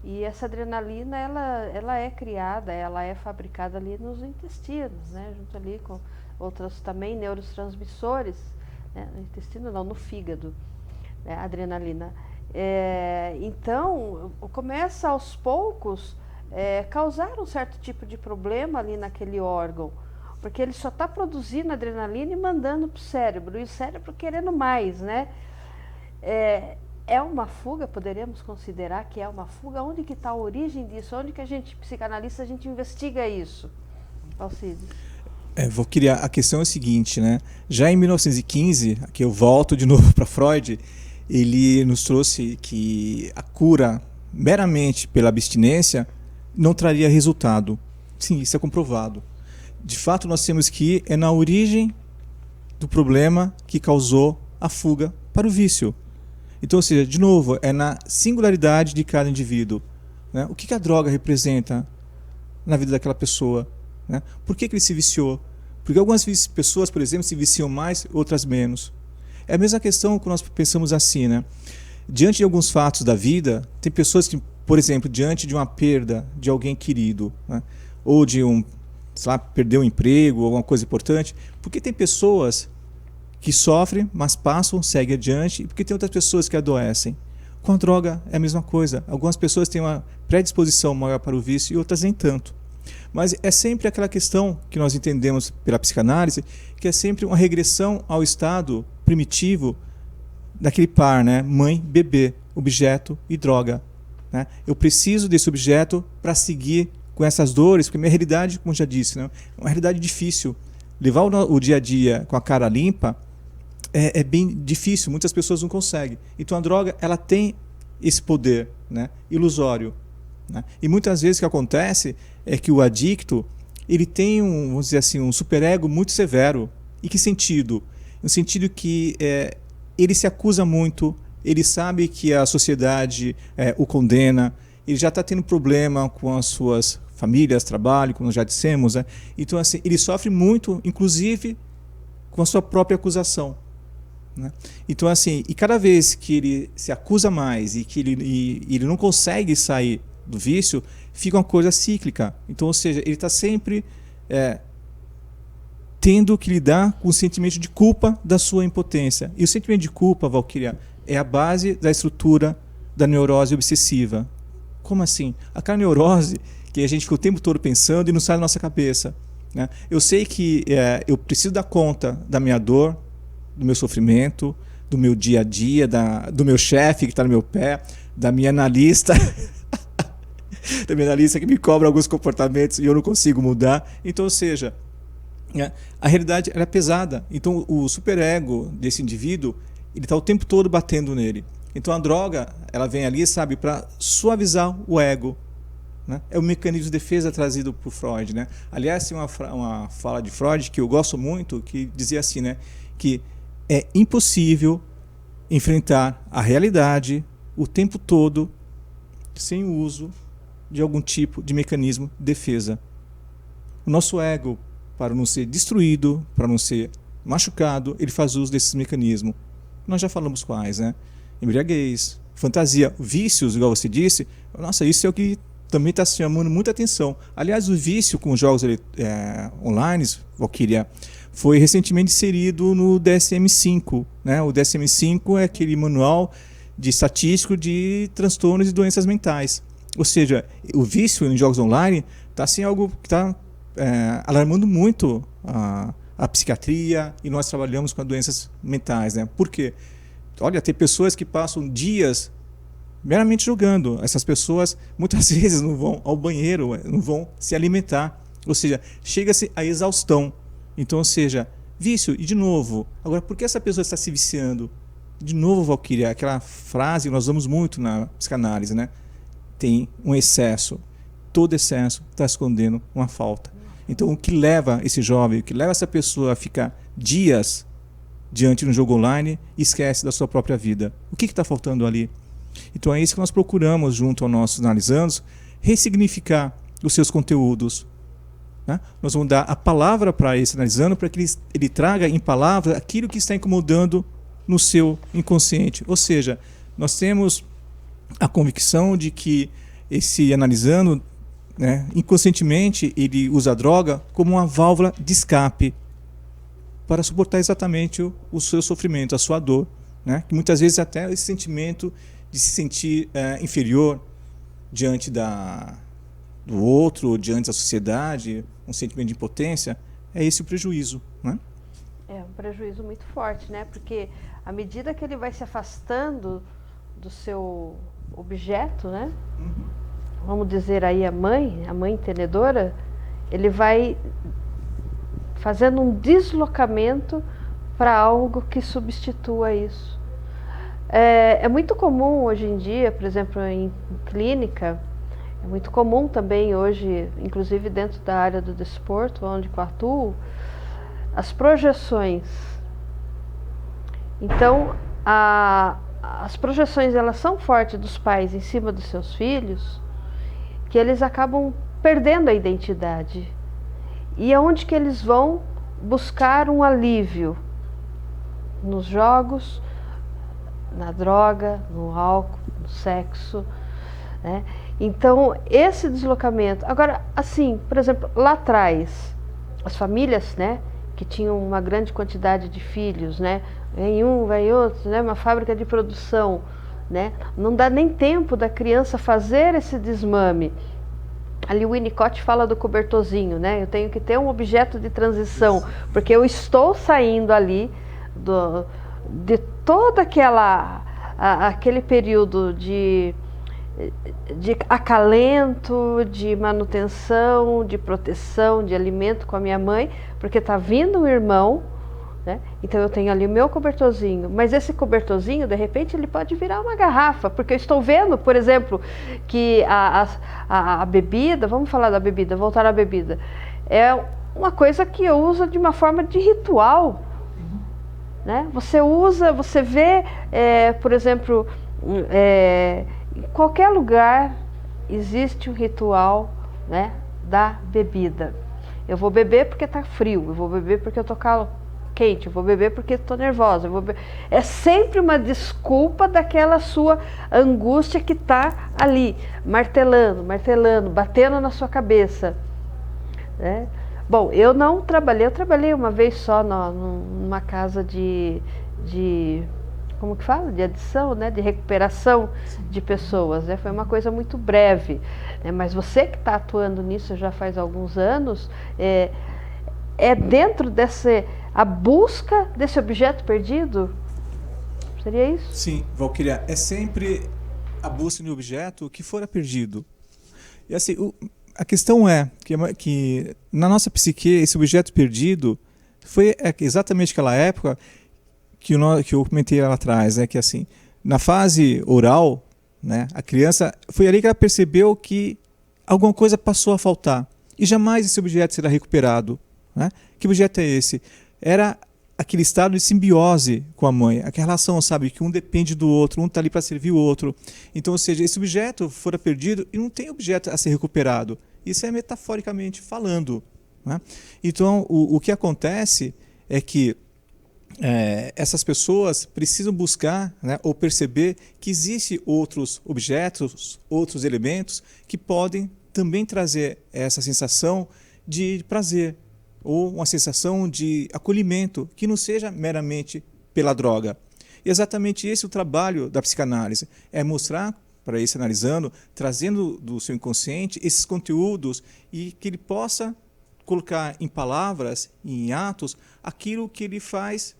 E essa adrenalina, ela é criada, ela é fabricada ali nos intestinos, né? Junto ali com outros também neurotransmissores, né? No intestino não, no fígado, né? A adrenalina. Então, começa aos poucos causar um certo tipo de problema ali naquele órgão, porque ele só está produzindo adrenalina e mandando para o cérebro, e o cérebro querendo mais, né? É uma fuga, poderíamos considerar que é uma fuga. Onde que está a origem disso? Onde que a gente, psicanalista, a gente investiga isso, Alcides? A questão é a seguinte, né? Já em 1915, aqui eu volto de novo para Freud, ele nos trouxe que a cura meramente pela abstinência não traria resultado. Sim, isso é comprovado. De fato, nós temos que ir na origem do problema que causou a fuga para o vício. Então, ou seja, de novo, é na singularidade de cada indivíduo. Né? O que a droga representa na vida daquela pessoa? Né? Por que ele se viciou? Porque algumas pessoas, por exemplo, se viciam mais, outras menos. É a mesma questão que nós pensamos assim, né? Diante de alguns fatos da vida, tem pessoas que, por exemplo, diante de uma perda de alguém querido, né? Ou de perder um emprego, alguma coisa importante, porque tem pessoas que sofrem, mas passam, seguem adiante, e porque tem outras pessoas que adoecem. Com a droga é a mesma coisa. Algumas pessoas têm uma predisposição maior para o vício e outras nem tanto. Mas é sempre aquela questão que nós entendemos pela psicanálise, que é sempre uma regressão ao estado primitivo daquele par, né? Mãe, bebê, objeto e droga. Né? Eu preciso desse objeto para seguir com essas dores, porque minha realidade, como eu já disse, né? É uma realidade difícil. Levar o dia a dia com a cara limpa é bem difícil, muitas pessoas não conseguem. Então a droga, ela tem esse poder, né? Ilusório. Né? E muitas vezes o que acontece é que o adicto, ele tem vamos dizer assim, um superego muito severo. Em que sentido? No sentido que ele se acusa muito, ele sabe que a sociedade o condena, ele já está tendo problema com as suas famílias, trabalho, como já dissemos. Né? Então, assim, ele sofre muito, inclusive, com a sua própria acusação. Né? Então, assim, e cada vez que ele se acusa mais e que ele não consegue sair do vício, fica uma coisa cíclica. Então, ou seja, ele está sempre tendo que lidar com o sentimento de culpa da sua impotência. E o sentimento de culpa, Valquíria, é a base da estrutura da neurose obsessiva. Como assim? Aquela neurose que a gente fica o tempo todo pensando e não sai da nossa cabeça. Né? Eu sei que eu preciso dar conta da minha dor, do meu sofrimento, do meu dia a dia, do meu chefe que está no meu pé, da minha analista. da minha analista que me cobra alguns comportamentos e eu não consigo mudar. Então, ou seja, a realidade era pesada. Então, o superego desse indivíduo, ele está o tempo todo batendo nele. Então, a droga, ela vem ali, sabe, para suavizar o ego. Né? É o mecanismo de defesa trazido por Freud. Né? Aliás, tem uma fala de Freud que eu gosto muito, que dizia assim, né, que é impossível enfrentar a realidade o tempo todo sem o uso de algum tipo de mecanismo de defesa. O nosso ego, para não ser destruído, para não ser machucado, ele faz uso desses mecanismos. Nós já falamos quais, né? Embriaguez, fantasia, vícios, igual você disse. Nossa, isso é o que também está chamando muita atenção. Aliás, o vício com os jogos online, Valquíria, foi recentemente inserido no DSM-5. Né? O DSM-5 é aquele manual de estatístico de transtornos e doenças mentais. Ou seja, o vício em jogos online está assim, algo que está alarmando muito a psiquiatria, e nós trabalhamos com doenças mentais. Né? Por quê? Olha, tem pessoas que passam dias meramente jogando. Essas pessoas muitas vezes não vão ao banheiro, não vão se alimentar. Ou seja, chega-se à exaustão. Então, ou seja, vício. E de novo, agora, por que essa pessoa está se viciando? De novo, Valquíria, aquela frase que nós usamos muito na psicanálise, né? Tem um excesso. Todo excesso está escondendo uma falta. Então, o que leva esse jovem, o que leva essa pessoa a ficar dias diante de um jogo online e esquece da sua própria vida? O que está faltando ali? Então, é isso que nós procuramos, junto aos nossos analisandos, ressignificar os seus conteúdos. Né? Nós vamos dar a palavra para esse analisando, para que ele traga em palavra aquilo que está incomodando no seu inconsciente. Ou seja, nós temos a convicção de que esse analisando, né, inconscientemente, ele usa a droga como uma válvula de escape para suportar exatamente o seu sofrimento, a sua dor. Né? Que muitas vezes até esse sentimento de se sentir inferior diante do outro, diante da sociedade, um sentimento de impotência, é esse o prejuízo. Né? É um prejuízo muito forte, né? Porque à medida que ele vai se afastando do seu objeto, né? Vamos dizer aí a mãe entendedora, ele vai fazendo um deslocamento para algo que substitua isso. É muito comum hoje em dia, por exemplo, em clínica, é muito comum também hoje, inclusive dentro da área do desporto, onde eu atuo, as projeções. Então, as projeções, elas são fortes dos pais em cima dos seus filhos, que eles acabam perdendo a identidade. E aonde que eles vão buscar um alívio? Nos jogos, na droga, no álcool, no sexo, né? Então, esse deslocamento... Agora, assim, por exemplo, lá atrás, as famílias, né, que tinham uma grande quantidade de filhos, né, vem um, vai outro, né, uma fábrica de produção, né, não dá nem tempo da criança fazer esse desmame. Ali o Winnicott fala do cobertorzinho, né, eu tenho que ter um objeto de transição, porque eu estou saindo ali de todo aquele período de acalento, de manutenção, de proteção, de alimento com a minha mãe, porque está vindo um irmão, né? Então eu tenho ali o meu cobertorzinho, mas esse cobertorzinho, de repente, ele pode virar uma garrafa, porque eu estou vendo, por exemplo, que a bebida, vamos falar da bebida, voltar à bebida, é uma coisa que eu uso de uma forma de ritual, né? Você usa, você vê, por exemplo, em qualquer lugar existe um ritual, né, da bebida. Eu vou beber porque está frio, eu vou beber porque eu estou quente, eu vou beber porque estou nervosa. É sempre uma desculpa daquela sua angústia que está ali, martelando, batendo na sua cabeça. Né? Bom, eu não trabalhei, eu trabalhei uma vez só numa casa de como que fala? De adição, né? De recuperação de pessoas, né? Foi uma coisa muito breve, né? Mas você que está atuando nisso já faz alguns anos, é dentro a busca desse objeto perdido? Seria isso? Sim, Valquíria, é sempre a busca de um objeto que fora perdido. E assim, a questão é que na nossa psique, esse objeto perdido foi exatamente aquela época que eu comentei lá atrás, que assim, na fase oral, né, a criança, foi ali que ela percebeu que alguma coisa passou a faltar. E jamais esse objeto será recuperado. Né? Que objeto é esse? Era aquele estado de simbiose com a mãe, aquela relação, sabe, que um depende do outro, um está ali para servir o outro. Então, ou seja, esse objeto fora perdido e não tem objeto a ser recuperado. Isso é metaforicamente falando. Né? Então, o que acontece é que essas pessoas precisam buscar, né, ou perceber que existem outros objetos, outros elementos que podem também trazer essa sensação de prazer, ou uma sensação de acolhimento que não seja meramente pela droga. E exatamente esse é o trabalho da psicanálise, é mostrar para esse analisando, trazendo do seu inconsciente esses conteúdos e que ele possa colocar em palavras, em atos, aquilo que ele faz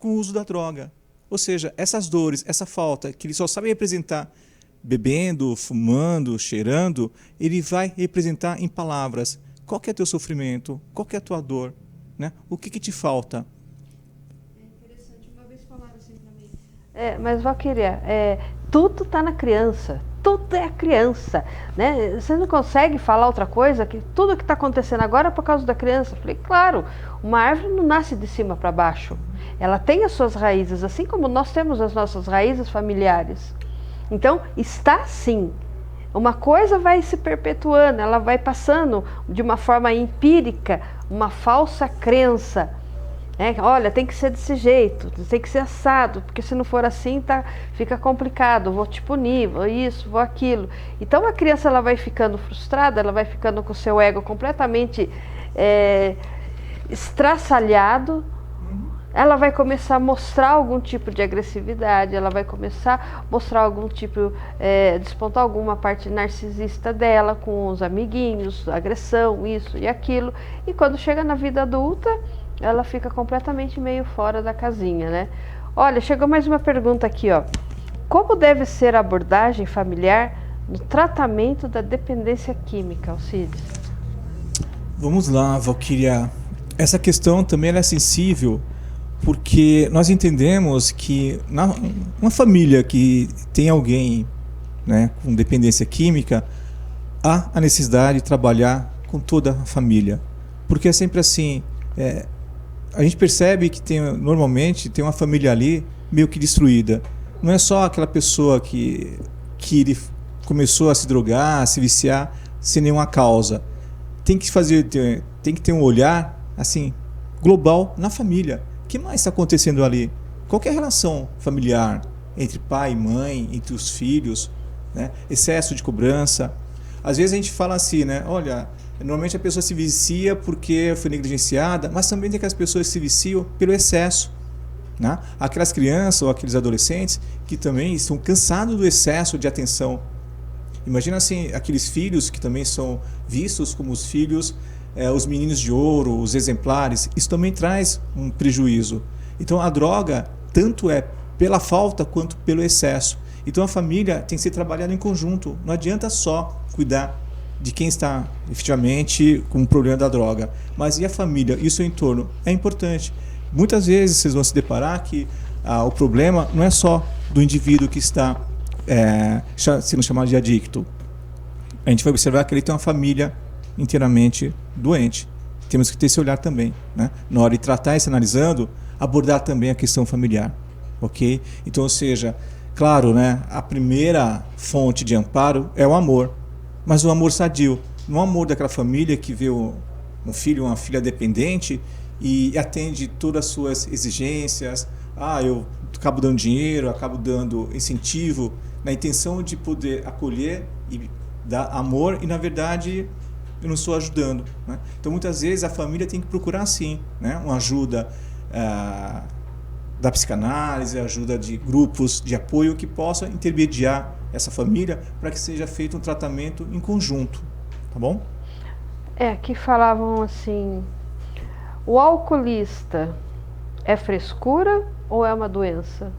com o uso da droga. Ou seja, essas dores, essa falta que ele só sabe representar bebendo, fumando, cheirando, ele vai representar em palavras. Qual que é teu sofrimento? Qual que é a tua dor? Né? O que te falta? É interessante, uma vez falaram assim para mim. Mas, Valquíria, tudo está na criança. Tudo é a criança. Né? Você não consegue falar outra coisa? Que tudo que está acontecendo agora é por causa da criança. Eu falei, claro, uma árvore não nasce de cima para baixo. Ela tem as suas raízes, assim como nós temos as nossas raízes familiares. Então, está sim. Uma coisa vai se perpetuando, ela vai passando de uma forma empírica, uma falsa crença. Olha, tem que ser desse jeito, tem que ser assado, porque se não for assim, fica complicado, vou te punir, vou isso, vou aquilo. Então a criança ela vai ficando frustrada, ela vai ficando com o seu ego completamente estraçalhado. Ela vai começar a mostrar algum tipo de agressividade, ela vai começar a mostrar algum tipo, despontar alguma parte narcisista dela com os amiguinhos, agressão, isso e aquilo. E quando chega na vida adulta, ela fica completamente meio fora da casinha, né? Olha, chegou mais uma pergunta aqui, ó. Como deve ser a abordagem familiar no tratamento da dependência química, Alcides? Vamos lá, Valquíria. Essa questão também ela é sensível, porque nós entendemos que uma família que tem alguém, né, com dependência química, há a necessidade de trabalhar com toda a família. Porque é sempre assim, a gente percebe que normalmente tem uma família ali meio que destruída. Não é só aquela pessoa que ele começou a se drogar, a se viciar, sem nenhuma causa. Tem que ter um olhar assim, global na família. O que mais está acontecendo ali? Qual que é a relação familiar entre pai e mãe, entre os filhos, né? Excesso de cobrança. Às vezes a gente fala assim, né? Olha, normalmente a pessoa se vicia porque foi negligenciada, mas também tem aquelas pessoas que se viciam pelo excesso. Né? Aquelas crianças ou aqueles adolescentes que também estão cansados do excesso de atenção. Imagina assim, aqueles filhos que também são vistos como os filhos, os meninos de ouro, os exemplares. Isso também traz um prejuízo. Então a droga tanto é pela falta quanto pelo excesso. Então a família tem que ser trabalhada em conjunto. Não adianta só cuidar de quem está efetivamente com o problema da droga, mas e a família e o seu entorno? É importante. Muitas vezes vocês vão se deparar que o problema não é só do indivíduo que está sendo chamado de adicto. A gente vai observar que ele tem uma família inteiramente doente. Temos que ter esse olhar também, né? Na hora de tratar isso, analisando, abordar também a questão familiar, ok? Então, ou seja, claro, né? A primeira fonte de amparo é o amor, mas o amor sadio, não o amor daquela família que vê um filho ou uma filha dependente e atende todas as suas exigências. Eu acabo dando dinheiro, acabo dando incentivo, na intenção de poder acolher e dar amor, e na verdade eu não estou ajudando, né? Então muitas vezes a família tem que procurar sim, né, uma ajuda da psicanálise, ajuda de grupos de apoio que possam intermediar essa família para que seja feito um tratamento em conjunto, tá bom? Aqui falavam assim, o alcoolista é frescura ou é uma doença?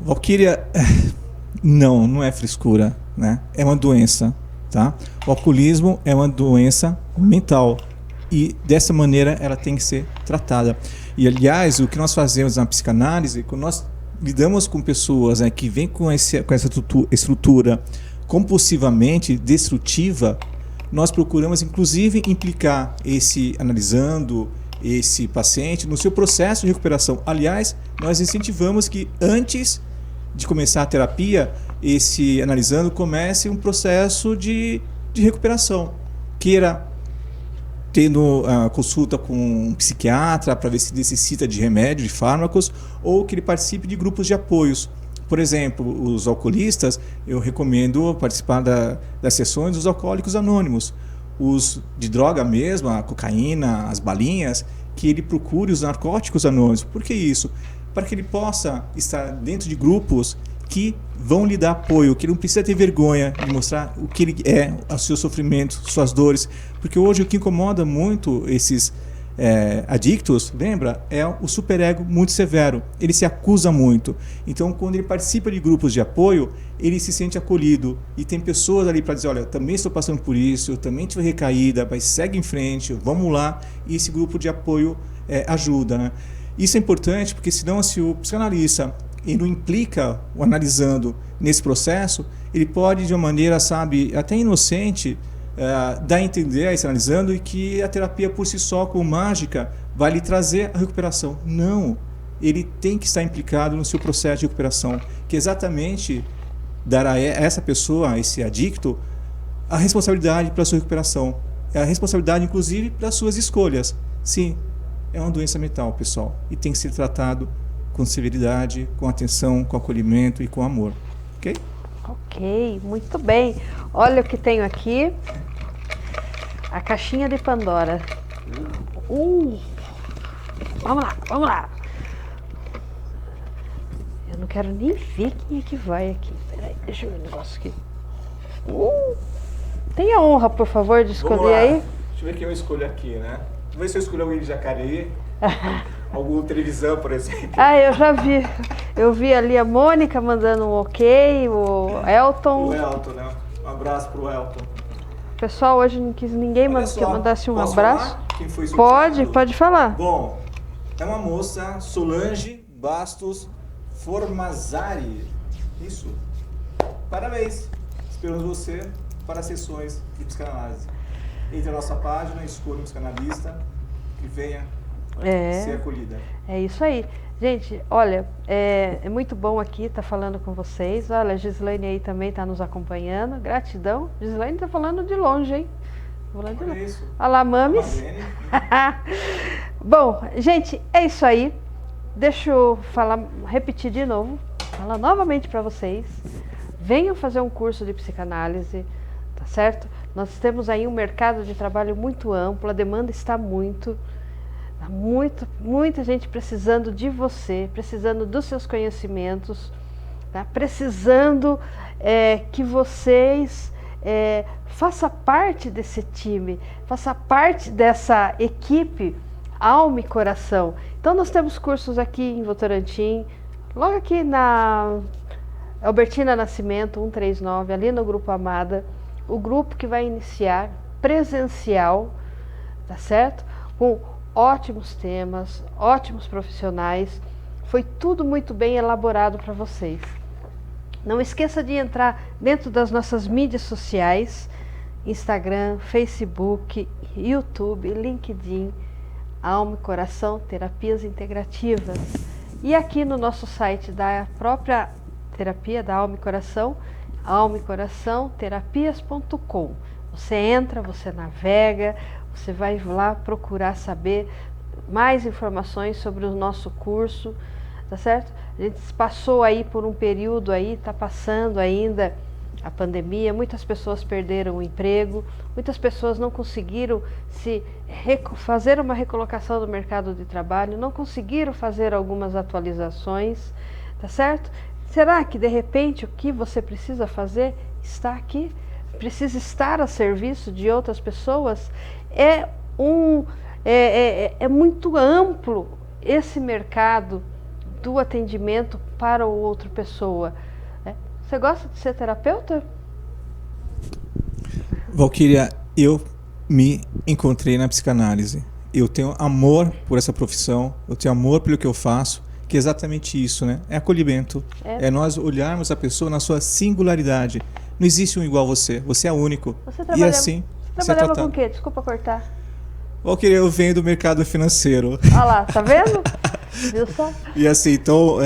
Valquíria, não é frescura. né? É uma doença, tá? O alcoolismo é uma doença mental e dessa maneira ela tem que ser tratada. E aliás, o que nós fazemos na psicanálise, quando nós lidamos com pessoas, né, que vêm com essa estrutura compulsivamente destrutiva, nós procuramos inclusive implicar analisando esse paciente no seu processo de recuperação. Aliás, nós incentivamos que antes de começar a terapia, esse analisando comece um processo de recuperação. Queira tendo consulta com um psiquiatra para ver se necessita de remédio, de fármacos, ou que ele participe de grupos de apoios. Por exemplo, os alcoolistas, eu recomendo participar das sessões dos alcoólicos anônimos. Os de droga mesmo, a cocaína, as balinhas, que ele procure os narcóticos anônimos. Por que isso? Para que ele possa estar dentro de grupos que vão lhe dar apoio, que ele não precisa ter vergonha de mostrar o que ele é, o seu sofrimento, suas dores. Porque hoje o que incomoda muito esses adictos, lembra, é o superego muito severo. Ele se acusa muito. Então, quando ele participa de grupos de apoio, ele se sente acolhido. E tem pessoas ali para dizer, olha, eu também estou passando por isso, eu também tive recaída, mas segue em frente, vamos lá. E esse grupo de apoio ajuda, né? Isso é importante porque senão, se o psicanalista ele não implica o analisando nesse processo, ele pode, de uma maneira, sabe, até inocente, dar a entender, esse analisando, e que a terapia por si só, como mágica, vai lhe trazer a recuperação. Não. Ele tem que estar implicado no seu processo de recuperação, que exatamente dará a essa pessoa, a esse adicto, a responsabilidade pela sua recuperação. A responsabilidade, inclusive, pelas suas escolhas. Sim, é uma doença mental, pessoal, e tem que ser tratado com severidade, com atenção, com acolhimento e com amor. Ok? Ok, muito bem. Olha o que tenho aqui. A caixinha de Pandora. Vamos lá, vamos lá. Eu não quero nem ver quem é que vai aqui. Peraí, deixa eu ver o negócio aqui. Tenha a honra, por favor, de escolher aí. Deixa eu ver quem eu escolho aqui, né? Vamos ver se eu escolho alguém de Jacareí. Alguma televisão, por exemplo. Eu já vi. Eu vi ali a Mônica mandando um ok, o Elton. O Elton, né? Um abraço pro Elton. O pessoal hoje não quis ninguém que mandasse um abraço. Falar quem foi sorteado? Pode falar. Bom, é uma moça, Solange Bastos Formazari. Isso. Parabéns. Esperamos você para sessões de psicanálise. Entre a nossa página, escolha um psicanalista que venha ser acolhida. É isso aí. Gente, olha, é muito bom aqui estar falando com vocês. Olha, a Gislaine aí também está nos acompanhando. Gratidão. Gislaine está falando de longe, hein? Isso. Olha lá, mames. Bom, gente, é isso aí. Deixa eu repetir de novo. Falar novamente para vocês. Venham fazer um curso de psicanálise, tá certo? Nós temos aí um mercado de trabalho muito amplo, a demanda está muita gente precisando de você, precisando dos seus conhecimentos, tá? Precisando que vocês façam parte desse time, façam parte dessa equipe Alma e Coração. Então nós temos cursos aqui em Votorantim, logo aqui na Albertina Nascimento 139, ali no Grupo Amada, o grupo que vai iniciar presencial, tá certo? Com ótimos temas, ótimos profissionais, foi tudo muito bem elaborado para vocês. Não esqueça de entrar dentro das nossas mídias sociais, Instagram, Facebook, YouTube, LinkedIn, Alma e Coração, Terapias Integrativas. E aqui no nosso site da própria terapia da Alma e Coração, almaecoraçãoterapias.com. Você entra, você navega, você vai lá procurar saber mais informações sobre o nosso curso, tá certo? A gente passou aí por um período aí, está passando ainda a pandemia, muitas pessoas perderam o emprego, muitas pessoas não conseguiram fazer uma recolocação no mercado de trabalho, não conseguiram fazer algumas atualizações, tá certo? Será que de repente o que você precisa fazer está aqui? Precisa estar a serviço de outras pessoas? É muito amplo esse mercado do atendimento para outra pessoa. Você gosta de ser terapeuta? Valquíria, eu me encontrei na psicanálise. Eu tenho amor por essa profissão, eu tenho amor pelo que eu faço, que é exatamente isso, né? É acolhimento. É nós olharmos a pessoa na sua singularidade. Não existe um igual a você. Você é único. E assim, você trabalhava com o quê? Desculpa cortar. Valquíria, eu venho do mercado financeiro. Olha lá, tá vendo? Viu só? E assim, então,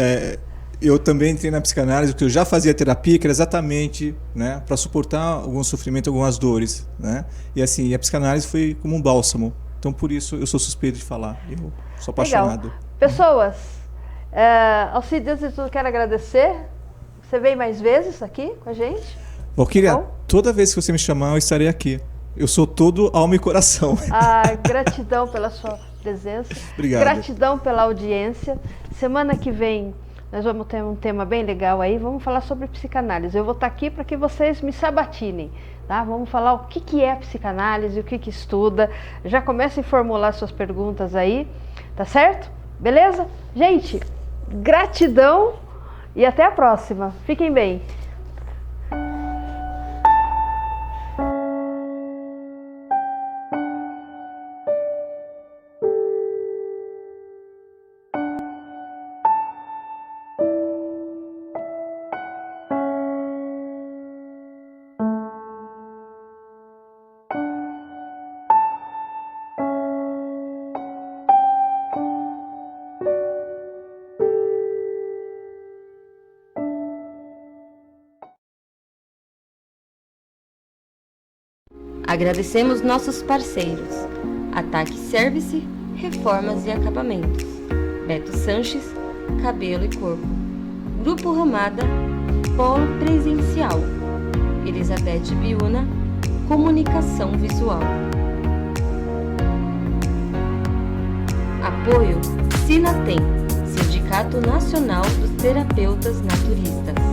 eu também entrei na psicanálise, porque eu já fazia terapia, que era exatamente, né, para suportar algum sofrimento, algumas dores, né? E assim, a psicanálise foi como um bálsamo. Então, por isso, eu sou suspeito de falar. Eu sou apaixonado. Legal. Pessoas, Alcides, eu quero agradecer. Você vem mais vezes aqui com a gente? Valquíria, toda vez que você me chamar, eu estarei aqui. Eu sou todo alma e coração. Gratidão pela sua presença. Obrigado. Gratidão pela audiência. Semana que vem nós vamos ter um tema bem legal aí. Vamos falar sobre psicanálise. Eu vou estar aqui para que vocês me sabatinem. Tá? Vamos falar o que é a psicanálise, o que estuda. Já comecem a formular suas perguntas aí. Tá certo? Beleza? Gente, gratidão e até a próxima. Fiquem bem. Agradecemos nossos parceiros: Ataque Service, Reformas e Acabamentos, Beto Sanches, Cabelo e Corpo, Grupo Ramada, Polo Presencial, Elizabeth Biuna, Comunicação Visual. Apoio Sinatem, Sindicato Nacional dos Terapeutas Naturistas.